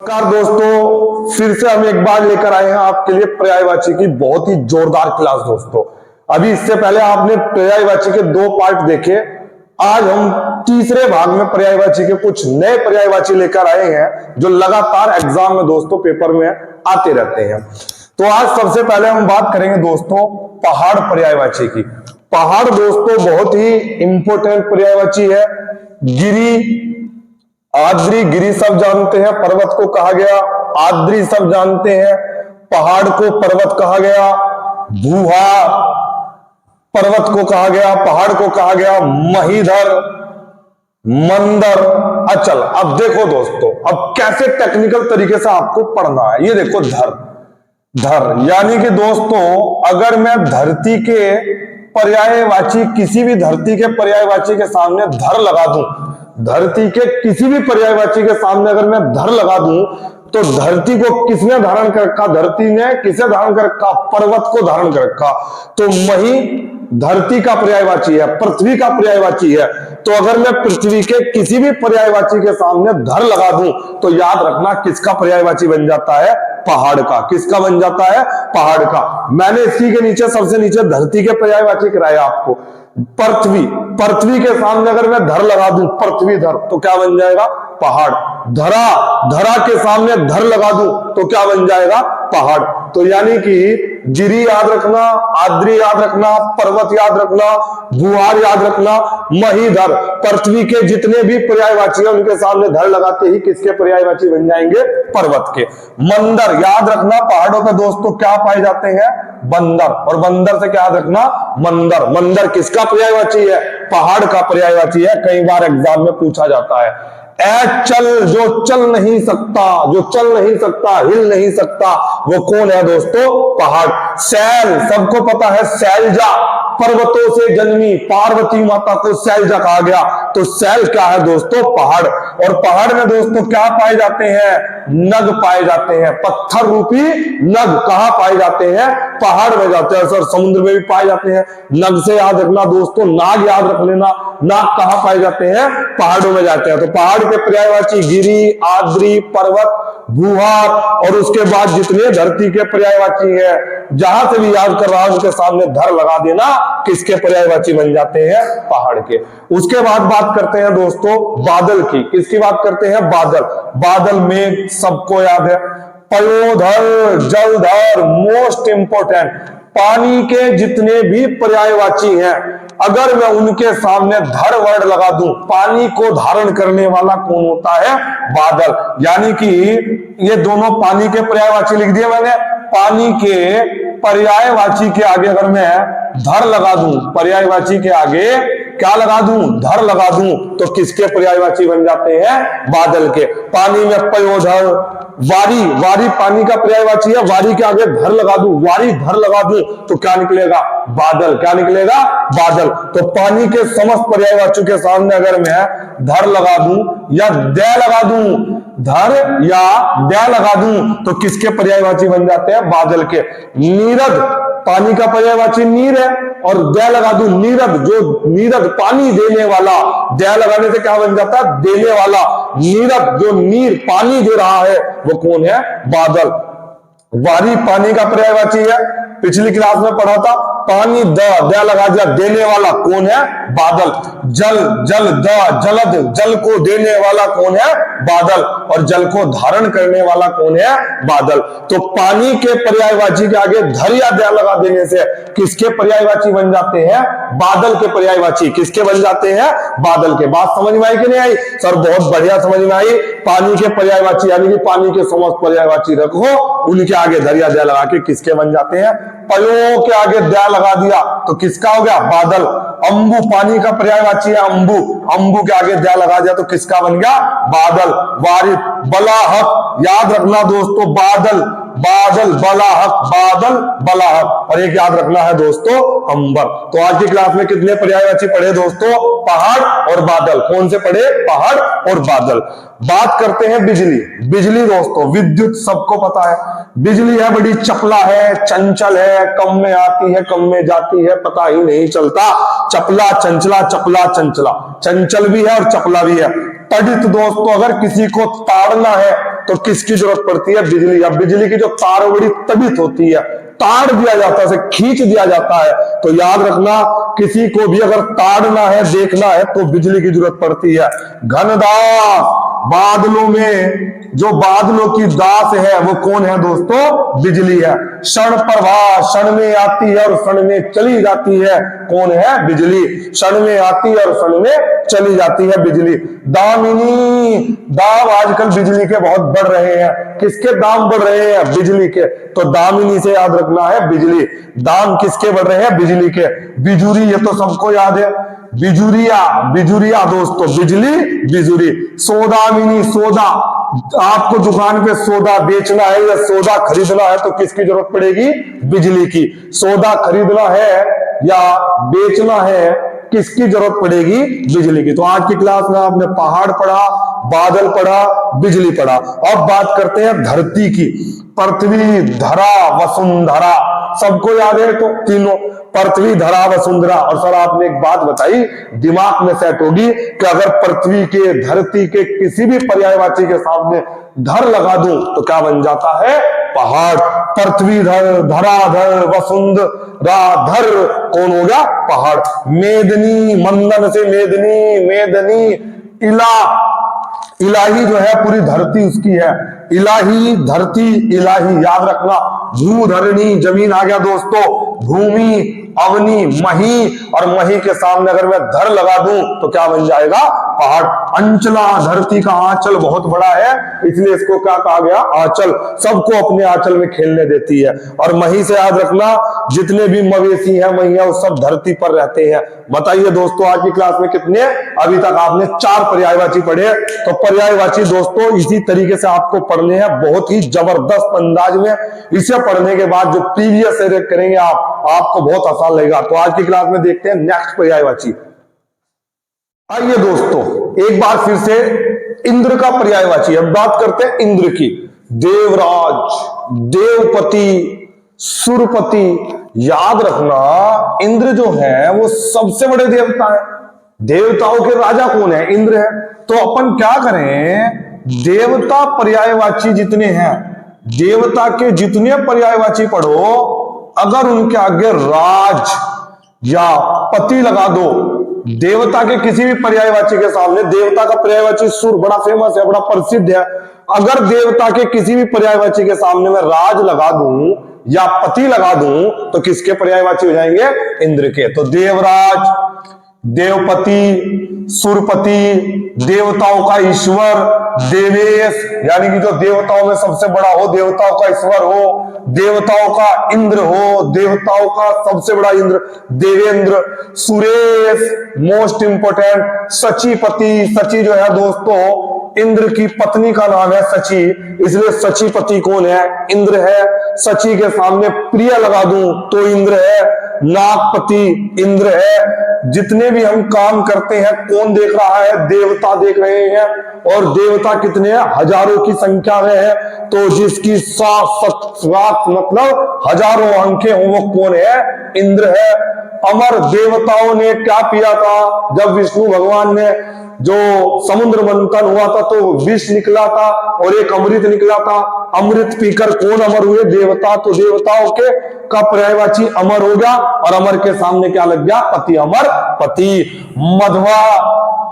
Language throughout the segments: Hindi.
नमस्कार दोस्तों, फिर से हम एक बार लेकर आए हैं आपके लिए पर्यायवाची की बहुत ही जोरदार क्लास। दोस्तों अभी इससे पहले आपने पर्यायवाची के 2 पार्ट देखे। आज हम तीसरे भाग में पर्यायवाची के कुछ नए पर्यायवाची लेकर आए हैं जो लगातार एग्जाम में दोस्तों पेपर में आते रहते हैं। तो आज सबसे पहले हम बात करेंगे दोस्तों पहाड़ पर्यायवाची की। पहाड़ दोस्तों बहुत ही इंपॉर्टेंट पर्यायवाची है। गिरी, आद्री, गिरी सब जानते हैं, पर्वत को कहा गया। आद्री सब जानते हैं, पहाड़ को पर्वत कहा गया। भूहा पर्वत को कहा गया, पहाड़ को कहा गया। महीधर, मंदर, अचल। अब देखो दोस्तों, अब कैसे टेक्निकल तरीके से आपको पढ़ना है। ये देखो धर, धर यानी कि दोस्तों अगर मैं धरती के पर्यायवाची, किसी भी धरती के पर्यायवाची के सामने धर लगा दूं, धरती के किसी भी पर्यायवाची के सामने अगर मैं धर लगा दूं तो धरती को किसने धारण कर रखा? धरती ने किसे धारण कर रखा? पर्वत को धारण कर रखा। तो मही धरती का पर्यायवाची है, पृथ्वी का पर्यायवाची है। तो अगर मैं पृथ्वी के किसी भी पर्यायवाची के सामने धर लगा दूं तो याद रखना किसका पर्यायवाची बन जाता है? पहाड़ का। किसका बन जाता है? पहाड़ का। मैंने इसी के नीचे सबसे नीचे धरती के पर्यायवाची कराया आपको। पृथ्वी, पृथ्वी के सामने अगर मैं धर लगा दूं, पृथ्वी धर, तो क्या बन जाएगा? पहाड़। धरा, धरा के सामने धर लगा दूं तो क्या बन जाएगा? पहाड़। तो यानी कि गिरी याद रखना, आद्री याद रखना, पर्वत याद रखना, भूहार याद रखना, महीधर, पृथ्वी के जितने भी पर्यायवाची हैं उनके सामने धर लगाते ही किसके पर्यायवाची बन जाएंगे? पर्वत के। मंदर याद रखना, पहाड़ों पे दोस्तों क्या पाए जाते हैं? बंदर। और बंदर से क्या याद रखना? मंदर। मंदर किसका पर्यायवाची है? पहाड़ का पर्यायवाची है। कई बार एग्जाम में पूछा जाता है। चल, जो चल नहीं सकता, जो चल नहीं सकता, हिल नहीं सकता, वो कौन है दोस्तों? पहाड़। सैल, सबको पता है सैलजा, पर्वतों से जन्मी पार्वती माता को सैलजा कहा गया। तो सैल क्या है दोस्तों? पहाड़। और पहाड़ में दोस्तों क्या पाए जाते हैं? नग पाए जाते हैं। पत्थर रूपी नग कहां पाए जाते हैं? पहाड़ में जाते हैं। सर समुद्र में भी पाए जाते हैं। नग से याद रखना दोस्तों, नाग याद रख लेना। नाग कहां पाए जाते हैं? पहाड़ों में जाते हैं। तो पहाड़ के पर्यायवाची गिरी, आद्री, पर्वत, भूहार और उसके बाद जितने धरती के पर्यायवाची हैं, जहां से भी याद कर रहा हूं उनके सामने धर लगा देना, किसके पर्यायवाची बन जाते हैं? पहाड़ के। उसके बाद बात करते हैं दोस्तों बादल की। किसकी बात करते हैं? बादल। बादल में सबको याद है, पयोधर, जलधर, मोस्ट इंपोर्टेंट। पानी के जितने भी पर्यायवाची हैं अगर मैं उनके सामने धर वर्ड लगा दूं, पानी को धारण करने वाला कौन होता है? बादल। यानी कि ये दोनों पानी के पर्यायवाची लिख दिए मैंने। पानी के पर्यायवाची के आगे अगर मैं धर लगा दूं, पर्यायवाची के आगे क्या लगा दूं? धर लगा दूं तो किसके पर्यायवाची बन जाते हैं? बादल के। पानी में पयोधर, वारी, वारी पानी का पर्यायवाची है। वारी के आगे धर लगा दूं, वारी धर लगा दूं तो क्या निकलेगा? बादल। क्या निकलेगा? बादल। तो पानी के समस्त पर्यायवाचियों के सामने अगर मैं धर लगा दूं या दे लगा दूं, धर या दे लगा दूं तो किसके पर्यायवाची बन जाते हैं? बादल के। नीरद, पानी का पर्यायवाची नीर है, और दे लगा दूं नीरद, जो नीरद पानी देने वाला, दे लगाने से क्या बन जाता है? देने वाला। नीरद जो नीर पानी दे रहा है वो कौन है? बादल। वारी पानी का पर्यायवाची है, पिछली क्लास में पढ़ा था। पानी द लगा दिया, देने वाला कौन है? बादल। जल, जल द, जलद, जल को देने वाला कौन है? बादल। और जल को धारण करने वाला कौन है? बादल। तो पानी के पर्यायवाची के आगे धर या दया लगा देने से किसके पर्यायवाची बन जाते हैं? बादल के पर्यायवाची। किसके बन जाते हैं? बादल के। बात समझ में आई कि नहीं आई? सर बहुत बढ़िया समझ में आई। पानी के पर्यायवाची यानी कि पानी के समस्त पर्यायवाची रखो, उनके आगे धर या दया लगा के किसके बन जाते हैं? पयों के आगे दया लगा दिया तो किसका हो गया? बादल। अंबु पानी का पर्यायवाची है, अंबु, अंबु के आगे दया लगा दिया तो किसका बन गया? बादल। वारिद, बलाहक, याद रखना दोस्तों, बादल, बादल, बलाहक, बादल, बलाहक। और एक याद रखना है दोस्तों अंबर। तो आज की क्लास में कितने पर्यायवाची पढ़े दोस्तों? पहाड़ और बादल। कौन से पढ़े? पहाड़ और बादल। बात करते हैं बिजली। बिजली दोस्तों, विद्युत सबको पता है। बिजली है बड़ी चपला है, चंचल है, कम में आती है कम में जाती है, पता ही नहीं चलता। चपला चंचला, चपला चंचला, चंचल भी है और चपला भी है। तड़ित दोस्तों, अगर किसी को ताड़ना है तो किसकी जरूरत पड़ती है? बिजली। अब बिजली की जो तार है बड़ी तवित होती है, ताड़ दिया जाता है, उसे खींच दिया जाता है। तो याद रखना, किसी को भी अगर ताड़ना है, देखना है, तो बिजली की जरूरत पड़ती है। घनदास, बादलों में जो बादलों की दास है वो कौन है दोस्तों? बिजली है। क्षण प्रभा, क्षण में आती है और क्षण में चली जाती है, कौन है? बिजली। क्षण में आती है और क्षण में चली जाती है, बिजली। दामिनी, दाम आजकल बिजली के बहुत बढ़ रहे हैं। किसके दाम बढ़ रहे हैं? बिजली के। तो दामिनी से याद रखना है बिजली। दाम किसके बढ़ रहे हैं? बिजली के। बिजुरी, ये तो सबको याद है, बिजुरिया, बिजुरिया दोस्तों, बिजली बिजुरी। सौदामिनी, सौदा, आपको दुकान पे सौदा बेचना है या सौदा खरीदना है तो किसकी जरूरत पड़ेगी? बिजली की। सौदा खरीदना है या बेचना है, किसकी जरूरत पड़ेगी? बिजली की। तो आज की क्लास में आपने पहाड़ पढ़ा, बादल पढ़ा, बिजली पढ़ा। अब बात करते हैं धरती की। पृथ्वी, धरा, वसुंधरा, सबको याद है तो तीनों, पृथ्वी, धरा, वसुंधरा। और सर आपने एक बात बताई, दिमाग में सेट होगी कि अगर पृथ्वी के, धरती के किसी भी पर्यायवाची के सामने धर लगा दूं तो क्या बन जाता है? पहाड़। पृथ्वी धर, धराधर, वसुंधरा धर, कौन हो गया? पहाड़। मेदनी, मंदन से मेदनी, मेदनी। इला, इलाही जो है पूरी धरती उसकी है। इलाही, धरती, इलाही, याद रखना। भूधरणी, जमीन आ गया दोस्तों। भूमि, अवनी, मही, और मही के सामने अगर मैं धर लगा दूं तो क्या बन जाएगा? पहाड़। अंचला, धरती का आंचल बहुत बड़ा है, इसलिए इसको क्या कहा गया? आंचल। सबको अपने आंचल में खेलने देती है। और मही से याद रखना, जितने भी मवेशी हैं, मैया, वो सब धरती पर रहते हैं। बताइए दोस्तों, आज की क्लास में कितने? अभी तक आपने 4 पर्यायवाची पढ़े। तो पर्यायवाची दोस्तों इसी तरीके से आपको पढ़ने हैं, बहुत ही जबरदस्त अंदाज में। इसे पढ़ने के बाद जो प्रीवियस करेंगे आपको बहुत आसान लगेगा। तो आज की क्लास में देखते हैं नेक्स्ट पर्यायवाची। आइए दोस्तों, एक बार फिर से इंद्र का पर्यायवाची। अब बात करते हैं इंद्र की। देवराज, देवपति, सुरपति। याद रखना, इंद्र जो है वो सबसे बड़े देवता है। देवताओं के राजा कौन है? इंद्र है। तो अपन क्या करें, देवता पर्यायवाची जितने हैं, देवता के जितने पर्यायवाची पढ़ो, अगर उनके आगे राज या पति लगा दो, देवता के किसी भी पर्यायवाची के सामने, देवता का पर्यायवाची सुर बड़ा फेमस है, बड़ा प्रसिद्ध है। अगर देवता के किसी भी पर्यायवाची के सामने मैं राज लगा दूं या पति लगा दूं तो किसके पर्यायवाची हो जाएंगे? इंद्र के। तो देवराज, देवपति, सुरपति, देवताओं का ईश्वर, देवेश, यानी कि जो देवताओं में सबसे बड़ा हो, देवताओं का ईश्वर हो, देवताओं का इंद्र हो, देवताओं का सबसे बड़ा इंद्र देवेंद्र, सुरेश, मोस्ट इंपोर्टेंट, सचीपति। सची जो है दोस्तों इंद्र की पत्नी का नाम है सची, इसलिए सचीपति कौन है? इंद्र है। सची के सामने प्रिय लगा दूं तो इंद्र है। नागपति इंद्र है। जितने भी हम काम करते हैं कौन देख रहा है? देवता देख रहे हैं। और देवता कितने हैं? हजारों की संख्या में है। तो जिसकी 7 मतलब हजारों अंकें हो वो कौन है? इंद्र है। अमर, देवताओं ने क्या पिया था जब विष्णु भगवान ने जो समुद्र मंथन हुआ था तो विष निकला था और एक अमृत निकला था। अमृत पीकर कौन अमर हुए? देवता। तो देवताओं के का पर्यायवाची अमर हो गया और अमर के सामने क्या लग गया? पति, अमर पति। मध्वा,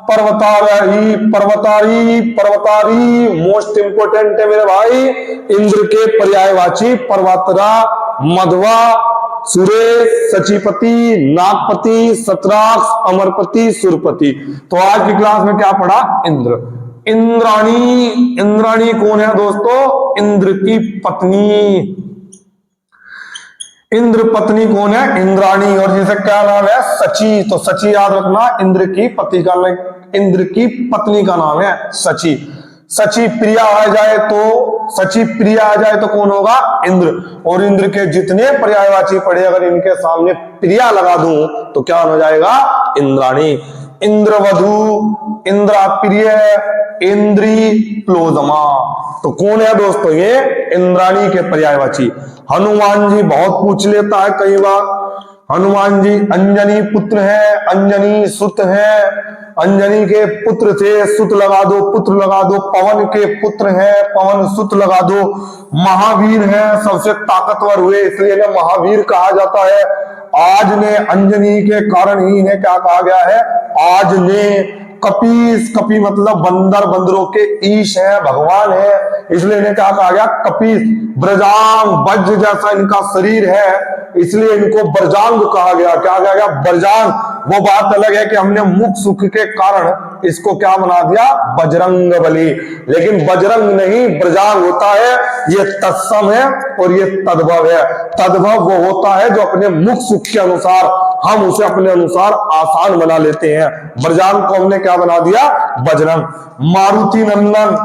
पर्वतारी, पर्वतारी, पर्वतारी, मोस्ट इंपोर्टेंट है मेरे भाई। इंद्र के पर्यायवाची पर्वतरा, मध्वा, सुरेश, सचीपति, नागपति, सतराक्ष, अमरपति, सुरपति। तो आज की क्लास में क्या पढ़ा? इंद्र। इंद्राणी, इंद्राणी कौन है दोस्तों? इंद्र की पत्नी। इंद्र पत्नी कौन है? इंद्राणी। और जिसे क्या नाम है? सची। तो सची याद रखना, इंद्र की पति का, इंद्र की पत्नी का नाम है सची। सची प्रिया आ जाए तो, सची प्रिया आ जाए तो कौन होगा? इंद्र। और इंद्र के जितने पर्यायवाची पढ़े, अगर इनके सामने प्रिया लगा दूं तो क्या हो जाएगा? इंद्राणी। इंद्रवधु, इंद्रा प्रिय, इंद्री प्लोजमा। तो कौन है दोस्तों? ये इंद्राणी के पर्यायवाची। हनुमान जी बहुत पूछ लेता है कई बार, हनुमान जी अंजनी पुत्र हैं, अंजनी सुत हैं, अंजनी के पुत्र थे, सुत लगा दो, पुत्र लगा दो, पवन के पुत्र हैं, पवन सुत लगा दो, महावीर हैं, सबसे ताकतवर हुए इसलिए इन्हें महावीर कहा जाता है। आज ने अंजनी के कारण ही इन्हें क्या कहा गया है, आज ने। कपीस, कपी मतलब बंदर, बंदरों के ईश है, भगवान है, इसलिए इन्हें क्या कहा गया, कपीस। ब्रजांग, वज्र जैसा इनका शरीर है इसलिए इनको बरजांग कहा गया। क्या कहा गया, बरजांग। वो बात अलग है कि हमने मुख सुख के कारण इसको क्या बना दिया, बजरंग बली, लेकिन बजरंग नहीं बरजांग होता है। ये तत्सम है और ये तद्भव है। तद्भव वो होता है जो अपने मुख सुख के अनुसार हम उसे अपने अनुसार आसान बना लेते हैं। बरजांग को हमने क्या बना दिया, बजरंग। मारुति नंदन,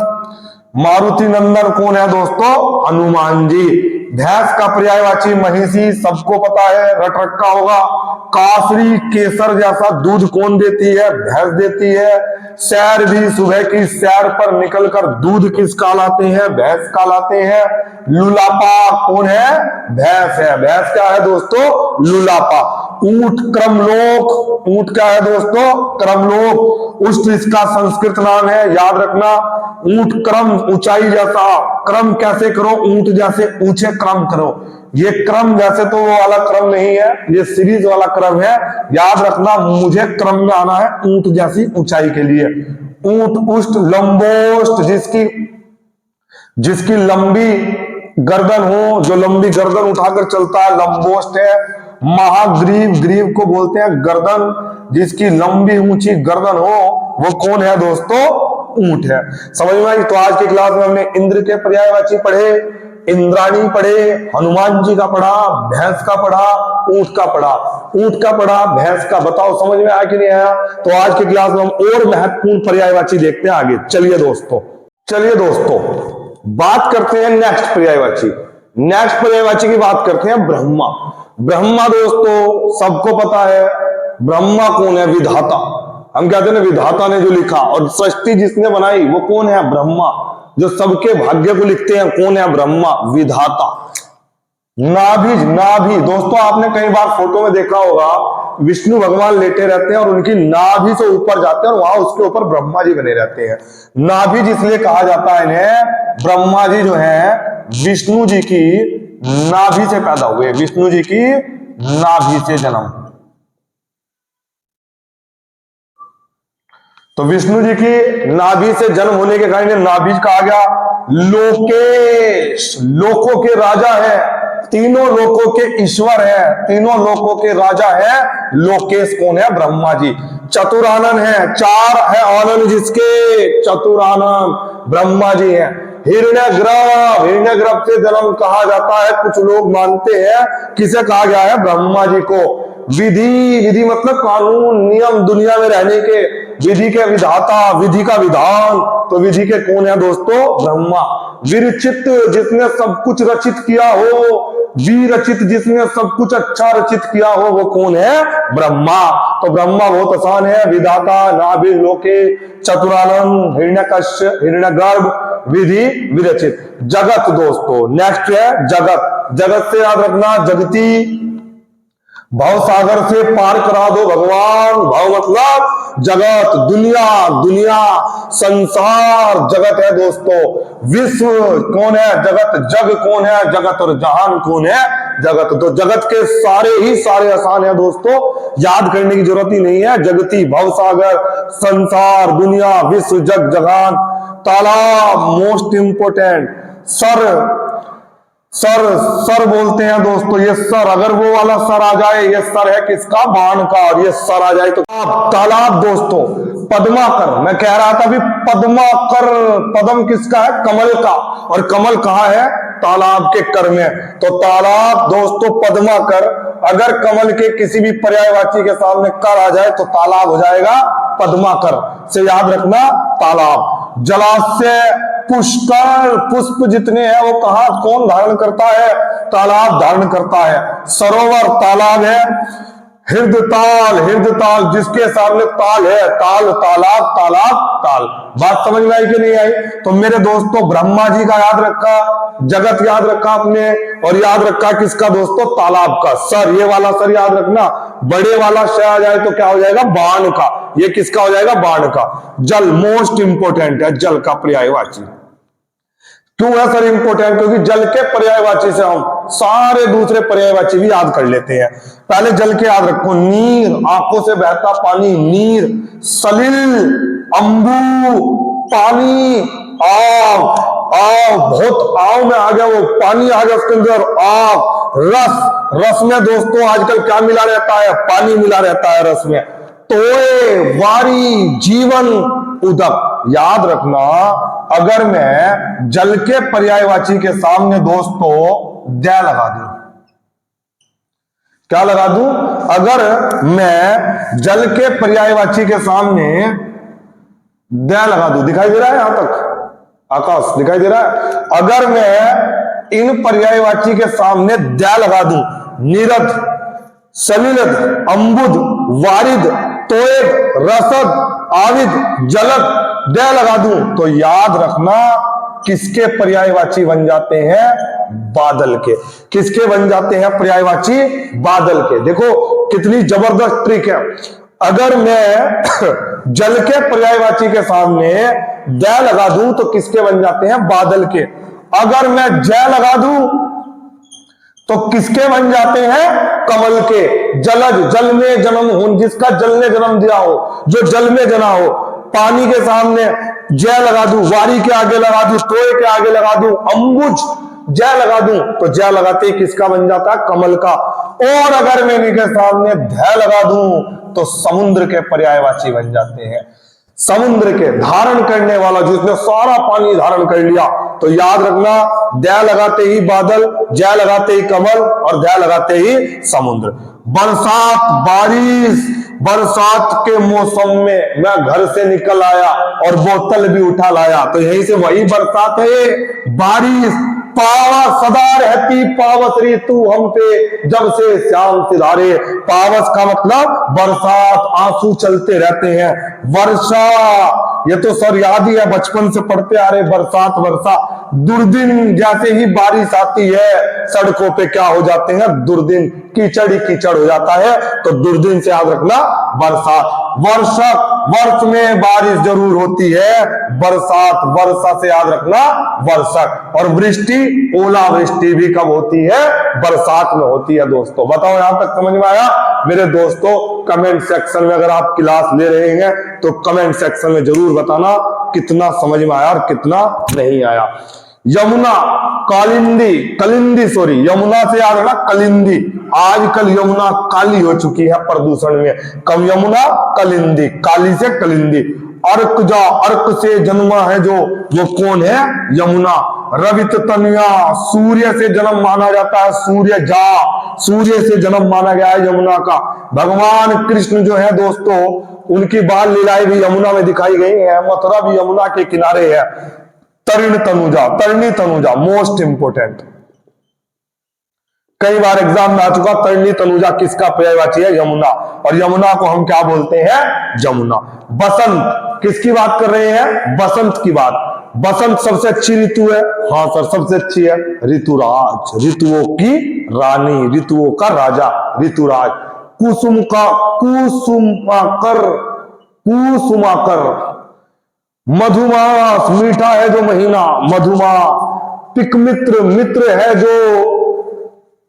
मारुति नंदन कौन है दोस्तों, हनुमान जी। भैंस का पर्यायवाची महिषी, सबको पता है, रट रखा होगा। कासरी, केसर जैसा दूध कौन देती है, भैंस देती है। सैर भी, सुबह की सैर पर निकलकर दूध किसका लाते हैं, भैंस का लाते हैं। लुलापा कौन है, भैंस है। भैंस क्या है दोस्तों, लुलापा। ऊंट, क्रमलोक, ऊंट क्या है दोस्तों, क्रमलोक। उष्ट इसका संस्कृत नाम है, याद रखना। ऊंट क्रम, ऊंचाई जैसा। क्रम कैसे करो, ऊंट जैसे ऊंचे क्रम करो। ये क्रम जैसे तो वो वाला क्रम नहीं है, ये सीरीज वाला क्रम है, याद रखना। मुझे क्रम में आना है ऊंट जैसी ऊंचाई के लिए। ऊंट, उष्ट, लंबोष्ट, जिसकी लंबी गर्दन हो, जो लंबी गर्दन उठाकर चलता है, लंबोष्ट है। महाग्रीव, ग्रीव को बोलते हैं गर्दन, जिसकी लंबी ऊंची गर्दन हो वो कौन है दोस्तों, ऊंट है। समझ में आई। तो आज की क्लास में हमने इंद्र के पर्यायवाची पढ़े, इंद्राणी पढ़े, हनुमान जी का पढ़ा, भैंस का पढ़ा, ऊंट का पढ़ा। ऊंट का पढ़ा, भैंस का, बताओ समझ में आया कि नहीं आया। तो आज की क्लास में हम और महत्वपूर्ण पर्यायवाची देखते हैं आगे। चलिए दोस्तों बात करते हैं नेक्स्ट पर्यायवाची। नेक्स्ट पर्यायवाची की बात करते हैं ब्रह्मा। ब्रह्मा दोस्तों सबको पता है, ब्रह्मा कौन है, विधाता। हम कहते हैं ना, विधाता ने जो लिखा और सृष्टि जिसने बनाई वो कौन है, ब्रह्मा। जो सबके भाग्य को लिखते हैं कौन है, ब्रह्मा, विधाता। नाभि दोस्तों आपने कई बार फोटो में देखा होगा, विष्णु भगवान लेटे रहते हैं और उनकी नाभि से ऊपर जाते हैं और वहां उसके ऊपर ब्रह्मा जी बने रहते हैं। नाभि जिसलिए कहा जाता है इन्हें, ब्रह्मा जी जो है विष्णु जी की नाभि से पैदा हुए, विष्णु जी की नाभि से जन्म। तो विष्णु जी की नाभि से जन्म होने के कारण नाभि कहा गया। लोकेश, लोकों के राजा है, तीनों लोकों के ईश्वर है, तीनों लोकों के राजा है। लोकेश कौन है, ब्रह्मा जी। चतुरानन है, चार है आनंद जिसके, चतुरानन ब्रह्मा जी है। हिरण्यगर्भ, हिरण्यगर्भ से जन्म कहा जाता है, कुछ लोग मानते हैं, किसे कहा गया है, ब्रह्मा जी को। विधि, विधि मतलब कानून नियम, दुनिया में रहने के, विधि के विधाता, विधि का विधान। तो विधि के कौन है दोस्तों, ब्रह्मा। विरचित, जिसने सब कुछ रचित किया हो, विरचित, जिसने सब कुछ अच्छा रचित किया हो, वो कौन है, ब्रह्मा। तो ब्रह्मा बहुत आसान है, विधाता, नाभि, लोके, चतुरानन, हिरण्यकश्य, हिरण्यगर्भ, विधि, विरचित। जगत दोस्तों नेक्स्ट है जगत। जगत से याद रखना, जगती, भव सागर से पार करा दो भगवान। भव मतलब जगत, दुनिया, दुनिया, संसार जगत है दोस्तों। विश्व कौन है, जगत। जग कौन है, जगत। और जहान कौन है, जगत। तो जगत के सारे आसान है दोस्तों, याद करने की जरूरत ही नहीं है। जगती, भव सागर, संसार, दुनिया, विश्व, जग, जहान। तालाब मोस्ट इंपोर्टेंट। सर बोलते हैं दोस्तों, ये सर, अगर वो वाला सर आ जाए, ये सर है किसका, बाण का, और ये सर आ जाए तो तालाब दोस्तों। पद्माकर, मैं कह रहा था अभी, पद्माकर, पद्म किसका है, कमल का, और कमल कहाँ है, तालाब के कर में। तो तालाब दोस्तों पद्माकर, अगर कमल के किसी भी पर्यायवाची के सामने कर आ जाए तो तालाब हो जाएगा पद्माकर, से याद रखना तालाब। जलाशय, पुष्कर, पुष्प जितने हैं वो कहा, कौन धारण करता है, तालाब धारण करता है। सरोवर तालाब है। हृदय ताल, जिसके सामने ताल है, ताल तालाब तालाब ताल। बात समझ में आई कि नहीं आई? तो मेरे दोस्तों ब्रह्मा जी का याद रखा, जगत याद रखा आपने, और याद रखा किसका दोस्तों? तालाब का सर। ये वाला सर याद रखना, बड़े वाला श आ जाए तो क्या हो जाएगा? बाण का। ये किसका हो जाएगा? बाण का। जल मोस्ट इंपोर्टेंट है, जल का पर्यायवाची। क्यों है सर इंपोर्टेंट? क्योंकि जल के पर्यायवाची से हम सारे दूसरे पर्यायवाची भी याद कर लेते हैं। पहले जल के याद रखो। नीर, आंखों से बहता पानी, नीर। सलिल, अंबु, पानी। आव, आव, बहुत आव में आ गया, वो पानी आ गया उसके अंदर। आव, रस, रस में दोस्तों आजकल क्या मिला रहता है? पानी मिला रहता है रस में। तोए, वारी, जीवन, उदक। याद रखना, अगर मैं जल के पर्यायवाची के सामने दोस्तों दै लगा दूं, क्या लगा दूं? अगर मैं जल के पर्यायवाची के सामने दै लगा दूं, दिखाई दे रहा है यहां तक? आकाश दिखाई दे रहा है? अगर मैं इन पर्यायवाची के सामने दै लगा दूं, नीरद, सलिलद, अंबुद, वारिद, तोयब, रसद, आविद, जलद, दै लगा दूं, तो याद रखना किसके पर्यायवाची बन जाते हैं? बादल के। किसके बन जाते हैं पर्यायवाची? बादल के। देखो कितनी जबरदस्त ट्रिक है। अगर मैं जल के पर्यायवाची के सामने दै लगा दूं तो किसके बन जाते हैं? बादल के। अगर मैं जय लगा दूं तो किसके बन जाते हैं? कमल के। जलज, जल में जन्म हो, जिसका जल ने जन्म दिया हो, जो जल में जना हो। पानी के सामने जय लगा दूं, वारी के आगे लगा दूं, तोय के आगे लगा दूं, अंबुज जय लगा दूं, तो जय लगाते ही किसका बन जाता है? कमल का। और अगर मैं इनके सामने धय लगा दूं तो समुद्र के पर्यायवाची बन जाते हैं। समुद्र के धारण करने वाला, जिसने सारा पानी धारण कर लिया। तो याद रखना, दया लगाते ही बादल, जय लगाते ही कमल, और दया लगाते ही समुद्र। बरसात, बारिश। बरसात के मौसम में मैं घर से निकल आया और बोतल भी उठा लाया, तो यहीं से वही बरसात है। बारिश, पावस, सदा रहती पावस ऋतु हम पे, जब से श्याम सिधारे। पावस का मतलब बरसात, आंसू चलते रहते हैं। वर्षा, ये तो सर याद ही है, बचपन से पढ़ते आ रहे, बरसात वर्षा। दुर्दिन, जैसे ही बारिश आती है सड़कों पे क्या हो जाते हैं? दुर्दिन, कीचड़ ही कीचड़ हो जाता है, तो दुर्दिन से याद रखना बरसात। वर्षक, वर्ष में बारिश जरूर होती है। बरसात, वर्षा से याद रखना वर्षक। और वृष्टि, ओलावृष्टि भी कब होती है? बरसात में होती है दोस्तों। बताओ यहां तक समझ में आया? मेरे दोस्तों कमेंट सेक्शन में अगर आप क्लास ले रहे हैं तो कमेंट सेक्शन में जरूर बताना कितना समझ में आया और कितना नहीं आया। यमुना, कालिंदी, कलिंदी, सॉरी, यमुना से याद रखना कलिंदी। आजकल यमुना काली हो चुकी है प्रदूषण में। कम यमुना, कलिंदी, काली से कलिंदी। अर्क जा, अर्क से जन्मा है जो, वो कौन है? यमुना। रवित तनया, सूर्य से जन्म माना जाता है। सूर्य जा, सूर्य से जन्म माना गया है यमुना का। भगवान कृष्ण जो है दोस्तों, उनकी बाल लीलाएं भी यमुना में दिखाई गई है। मथुरा भी यमुना के किनारे है। तरण तनुजा, तरणी तनुजा, मोस्ट इंपोर्टेंट, कई बार एग्जाम में आ चुका। तरणी तनुजा किसका पर्यायवाची है? यमुना। और यमुना को हम क्या बोलते हैं? जमुना। बसंत, किसकी बात कर रहे हैं? बसंत की बात। बसंत सबसे अच्छी ऋतु है। हाँ सर, सबसे अच्छी है। ऋतुराज, ऋतुओं की रानी, ऋतुओं का राजा, ऋतुराज। कुसुम का, कुसुमाकर, कुसुमाकर। मधुमास, मीठा है जो महीना, मधुमास। पिक मित्र, मित्र है जो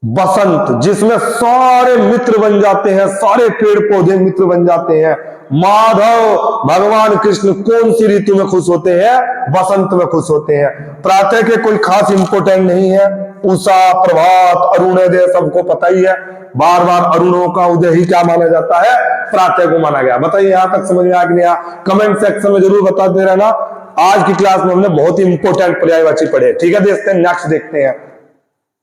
बसंत, जिसमें सारे मित्र बन जाते हैं, सारे पेड़ पौधे मित्र बन जाते हैं। माधव, भगवान कृष्ण कौन सी ऋतु में खुश होते हैं? बसंत में खुश होते हैं। प्रातः के कोई खास इंपोर्टेंट नहीं है। उषा, प्रभात, अरुणोदय सबको पता ही है। बार बार अरुणों का उदय ही क्या माना जाता है? प्रातः को माना गया। बताइए यहां तक समझ में आ कि नहीं आया? कमेंट सेक्शन में जरूर बताते रहना। आज की क्लास में हमने बहुत ही इंपोर्टेंट पर्यायवाची पढ़े। ठीक है, देखते हैं नेक्स्ट, देखते हैं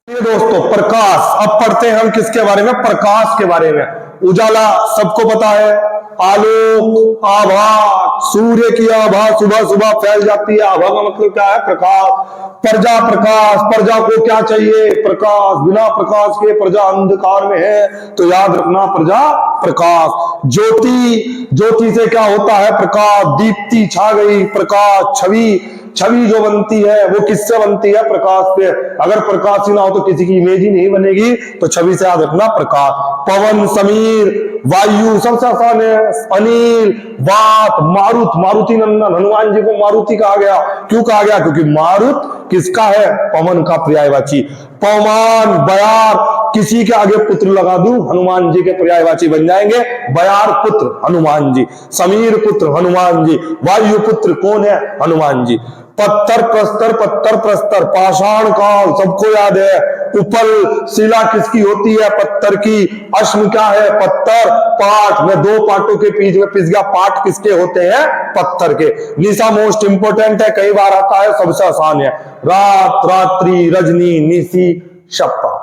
ये दोस्तों प्रकाश। अब पढ़ते हैं हम किसके बारे में? प्रकाश के बारे में। उजाला सबको पता है, आलोक, आभा, सूर्य की आभा सुबह सुबह फैल जाती है। आभा का मतलब क्या है? प्रकाश। प्रजा प्रकाश, प्रजा को क्या चाहिए? प्रकाश। बिना प्रकाश के प्रजा अंधकार में है, तो याद रखना प्रजा प्रकाश। ज्योति, ज्योति से क्या होता है? प्रकाश। दीप्ति छा गई, प्रकाश। छवि, छवि जो बनती है वो किससे बनती है? प्रकाश से। अगर प्रकाश ही ना हो तो किसी की इमेज ही नहीं बनेगी, तो छवि से याद रखना प्रकाश। पवन, समीर, वायु सबसे आसान है। अनिल, वात, मारुत, मारुति नंदन, हनुमान जी को मारुति कहा गया। क्यों कहा गया? क्योंकि मारुत किसका है? पवन का पर्यायवाची। पवमान, बयार, किसी के आगे पुत्र लगा दूं, हनुमान जी के पर्यायवाची बन जाएंगे। बयार पुत्र हनुमान जी, समीर पुत्र हनुमान जी, वायु पुत्र कौन है? हनुमान जी। पत्थर प्रस्तर, पत्थर प्रस्तर, पाषाण काल सबको याद है। उपल, शिला किसकी होती है? पत्थर की। अश्म क्या है? पत्थर। पाठ, मैं दो पाठों के बीच में पिस गया, पाठ किसके होते हैं? पत्थर के। निशा मोस्ट इंपोर्टेंट है, कई बार आता है, सबसे आसान है। रात, रात्रि, रजनी, निशी, शप्पा।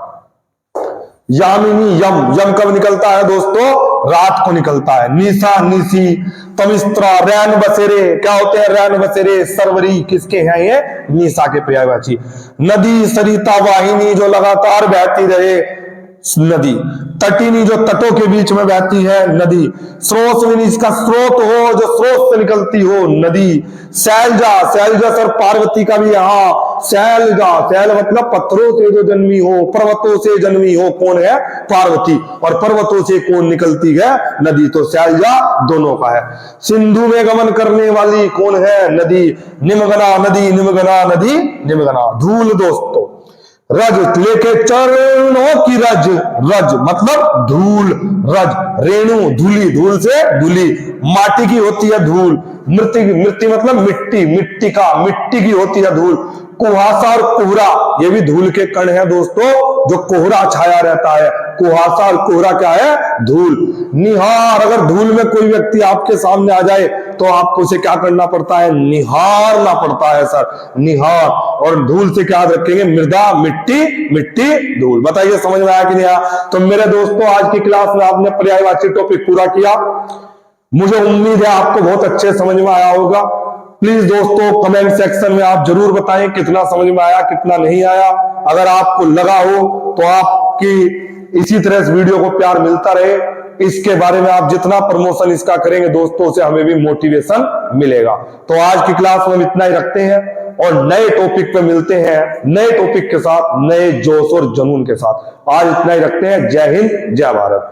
यामिनी, यम, यम कब निकलता है दोस्तों? रात को निकलता है। निशा, निशी, तमिस्त्रा, रैन बसेरे क्या होते हैं? रैन बसेरे। सरवरी किसके हैं? ये निशा के पर्यायवाची। नदी, सरिता, वाहिनी जो लगातार बहती रहे, नदी। तटिनी जो तटों के बीच में बहती है, नदी। स्रोतविनी इसका स्रोत हो, जो स्रोत से निकलती हो, नदी। शैलजा, शैलजा सर पार्वती का भी यहाँ। शैलजा, शैल मतलब पत्थरों से जो जन्मी हो, पर्वतों से जन्मी हो, कौन है? पार्वती। और पर्वतों से कौन निकलती है? नदी। तो शैलजा दोनों का है। सिंधु में गमन करने वाली कौन है? नदी। निमगना नदी, निमगना नदी, निमगना। धूल दोस्तों, रज लेके चरणों की रज, रज मतलब धूल, रज। रेणु, धूली, धूल से धूली। माटी की होती है धूल। मृत्यु, मृत्यु मतलब मिट्टी, मिट्टी का, मिट्टी की होती है धूल। कुहासा और कोहरा ये भी धूल के कण है दोस्तों, जो कोहरा छाया रहता है। कुहासा और कोहरा क्या है? धूल। निहार, अगर धूल में कोई व्यक्ति आपके सामने आ जाए तो आपको उसे क्या करना पड़ता है? निहारना पड़ता है सर, निहार। और धूल से क्या रखेंगे? मृदा, मिट्टी, मिट्टी, धूल। बताइए समझ में आया कि नहीं आया? तो मेरे दोस्तों आज की क्लास में आपने पर्यायवाची टॉपिक पूरा किया। मुझे उम्मीद है आपको बहुत अच्छे समझ में आया होगा। प्लीज दोस्तों कमेंट सेक्शन में आप जरूर बताएं कितना समझ में आया, कितना नहीं आया। अगर आपको लगा हो तो आपकी इसी तरह इस वीडियो को प्यार मिलता रहे। इसके बारे में आप जितना प्रमोशन इसका करेंगे दोस्तों से हमें भी मोटिवेशन मिलेगा। तो आज की क्लास में हम इतना ही रखते हैं और नए टॉपिक पे मिलते हैं, नए टॉपिक के साथ, नए जोश और जुनून के साथ। आज इतना ही रखते हैं। जय हिंद, जय भारत।